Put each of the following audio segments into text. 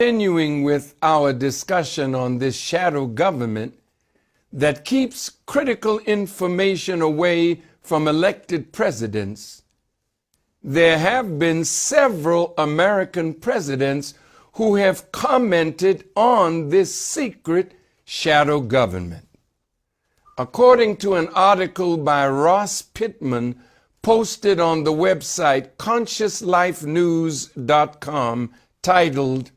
Continuing with our discussion on this shadow government that keeps critical information away from elected presidents, there have been several American presidents who have commented on this secret shadow government. According to an article by Ross Pittman posted on the website ConsciousLifeNews.com titled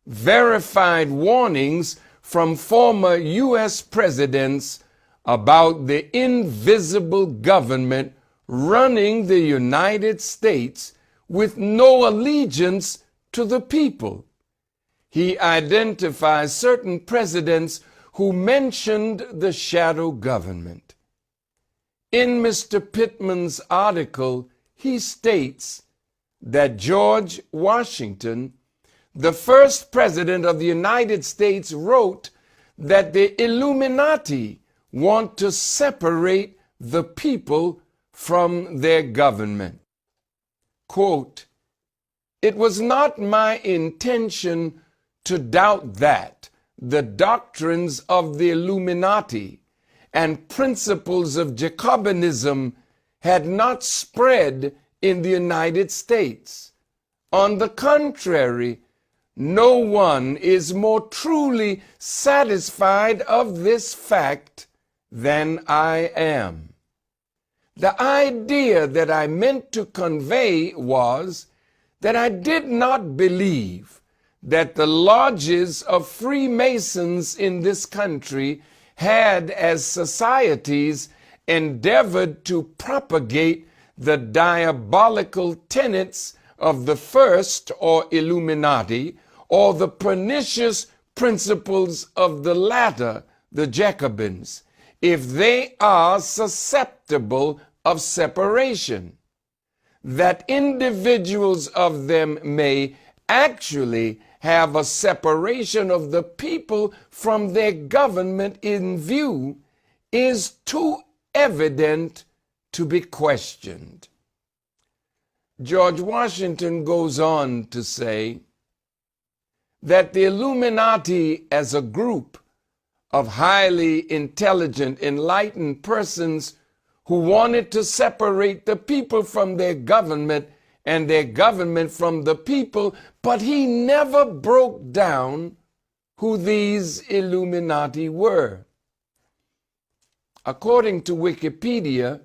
"Verified Warnings from Former U.S. Presidents About the Invisible Government Running the United States with No Allegiance to the People," he identifies certain presidents who mentioned the shadow government. In Mr. Pittman's article, he states that George Washington, the first president of the United States, wrote that the Illuminati want to separate the people from their government. Quote, "It was not my intention to doubt that the doctrines of the Illuminati and principles of Jacobinism had not spread in the United States. On the contrary, no one is more truly satisfied of this fact than I am. The idea that I meant to convey was that I did not believe that the lodges of Freemasons in this country had, as societies, endeavored to propagate the diabolical tenets of the first, or Illuminati, or the pernicious principles of the latter, the Jacobins, if they are susceptible of separation, that individuals of them may actually have a separation of the people from their government in view is too evident to be questioned." George Washington goes on to say that the Illuminati as a group of highly intelligent, enlightened persons who wanted to separate the people from their government and their government from the people, but he never broke down who these Illuminati were. According to Wikipedia,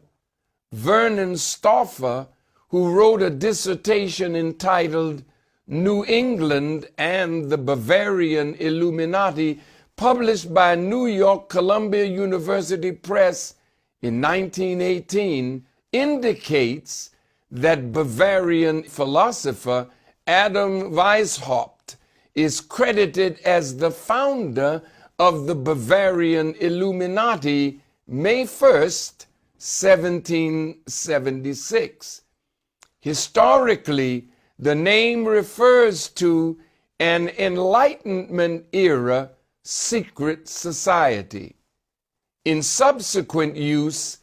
Vernon Stauffer, who wrote a dissertation entitled "New England and the Bavarian Illuminati," published by New York Columbia University Press in 1918, indicates that Bavarian philosopher Adam Weishaupt is credited as the founder of the Bavarian Illuminati May 1st, 1776. Historically, the name refers to an Enlightenment era secret society. In subsequent use,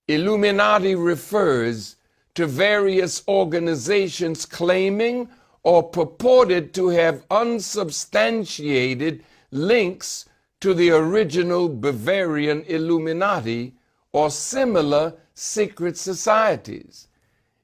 Illuminati refers to various organizations claiming or purported to have unsubstantiated links to the original Bavarian Illuminati or similar secret societies,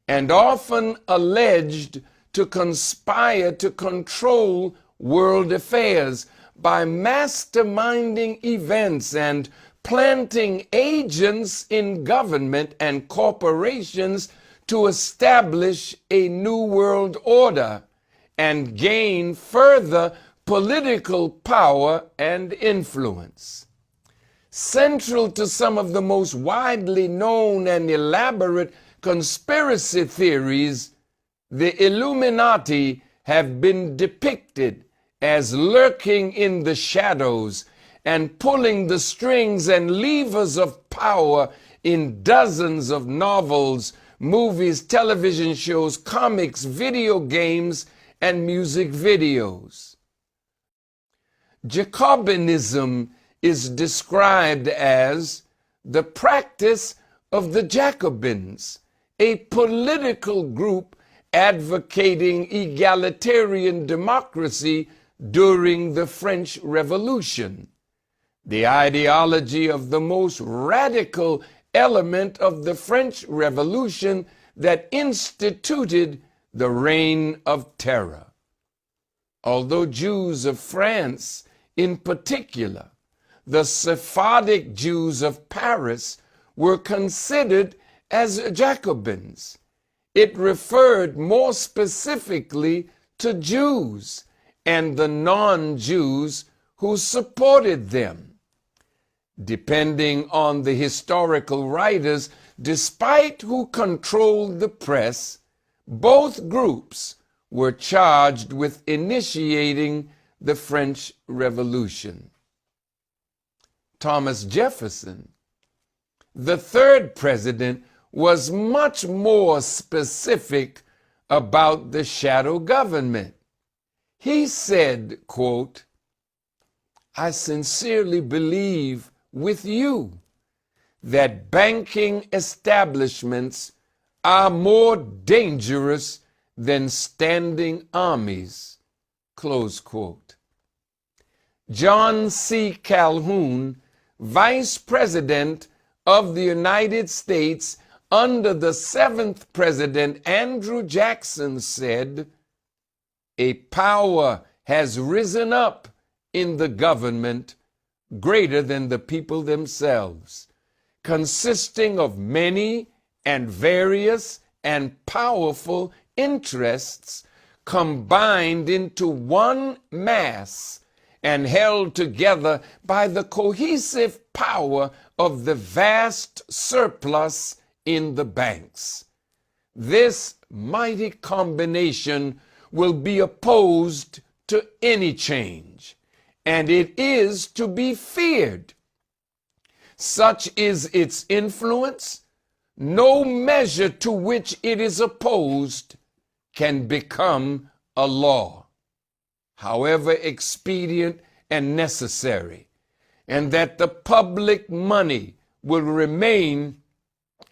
and often alleged to conspire to control world affairs by masterminding events and planting agents in government and corporations to establish a new world order and gain further political power and influence. Central to some of the most widely known and elaborate conspiracy theories, the Illuminati have been depicted as lurking in the shadows and pulling the strings and levers of power in dozens of novels, movies, television shows, comics, video games, and music videos. Jacobinism is described as the practice of the Jacobins, a political group advocating egalitarian democracy during the French Revolution, the ideology of the most radical element of the French Revolution that instituted the Reign of Terror. Although Jews of France in particular, the Sephardic Jews of Paris, were considered as Jacobins, it referred more specifically to Jews and the non-Jews who supported them. Depending on the historical writers, despite who controlled the press, both groups were charged with initiating the French Revolution. Thomas Jefferson, the third president, was much more specific about the shadow government. He said, quote, "I sincerely believe with you that banking establishments are more dangerous than standing armies," close quote. John C. Calhoun, Vice President of the United States under the 7th President Andrew Jackson, said, "A power has risen up in the government greater than the people themselves, consisting of many and various and powerful interests combined into one mass and held together by the cohesive power of the vast surplus in the banks. This mighty combination will be opposed to any change, and it is to be feared. Such is its influence, no measure to which it is opposed can become a law, however expedient and necessary, and that the public money will remain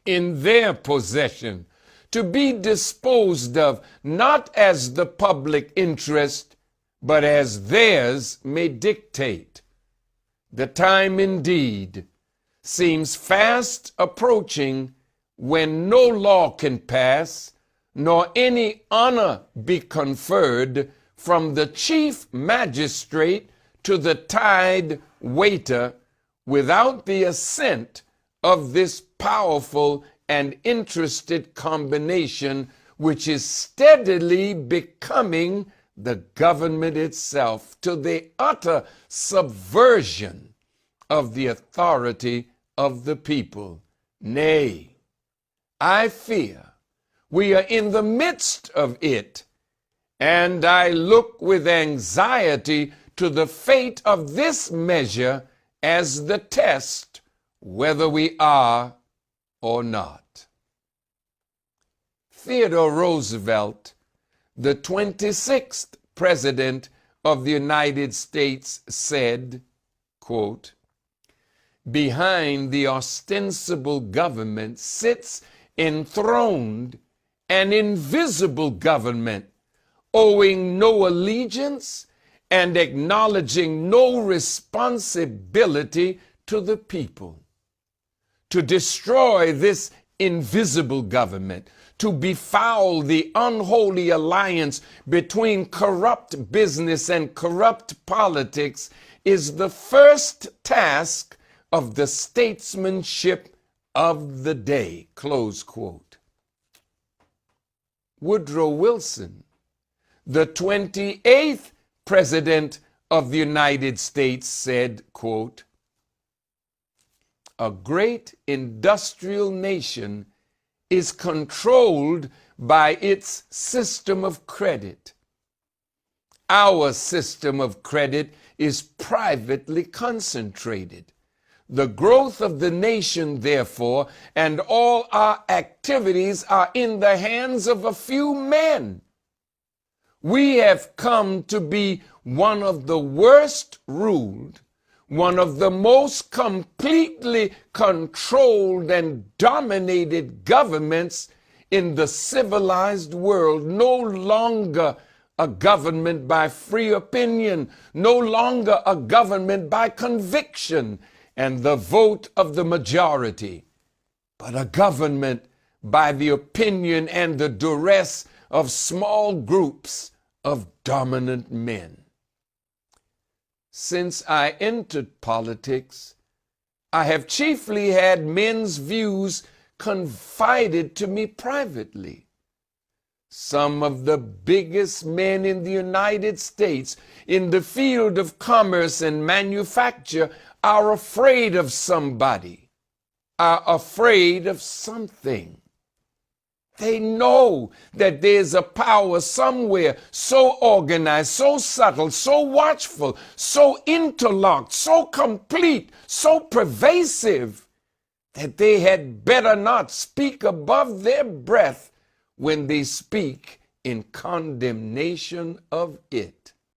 in their possession, to be disposed of not as the public interest, but as theirs may dictate. The time indeed seems fast approaching when no law can pass, nor any honor be conferred from the chief magistrate to the tide waiter without the assent of this powerful and interested combination, which is steadily becoming the government itself, to the utter subversion of the authority of the people. Nay, I fear we are in the midst of it, and I look with anxiety to the fate of this measure as the test whether we are or not. Theodore Roosevelt, the 26th President of the United States, said, quote, "Behind the ostensible government sits enthroned an invisible government, owing no allegiance and acknowledging no responsibility to the people. To destroy this invisible government, to befoul the unholy alliance between corrupt business and corrupt politics, is the first task of the statesmanship of the day," close quote. Woodrow Wilson, the 28th President of the United States, said, quote, "A great industrial nation is controlled by its system of credit. Our system of credit is privately concentrated. The growth of the nation, therefore, and all our activities are in the hands of a few men. We have come to be one of the worst ruled, one of the most completely controlled and dominated governments in the civilized world, no longer a government by free opinion, no longer a government by conviction and the vote of the majority, but a government by the opinion and the duress of small groups of dominant men. Since I entered politics, I have chiefly had men's views confided to me privately. Some of the biggest men in the United States in the field of commerce and manufacture are afraid of somebody, are afraid of something. They know that there's a power somewhere so organized, so subtle, so watchful, so interlocked, so complete, so pervasive that they had better not speak above their breath when they speak in condemnation of it.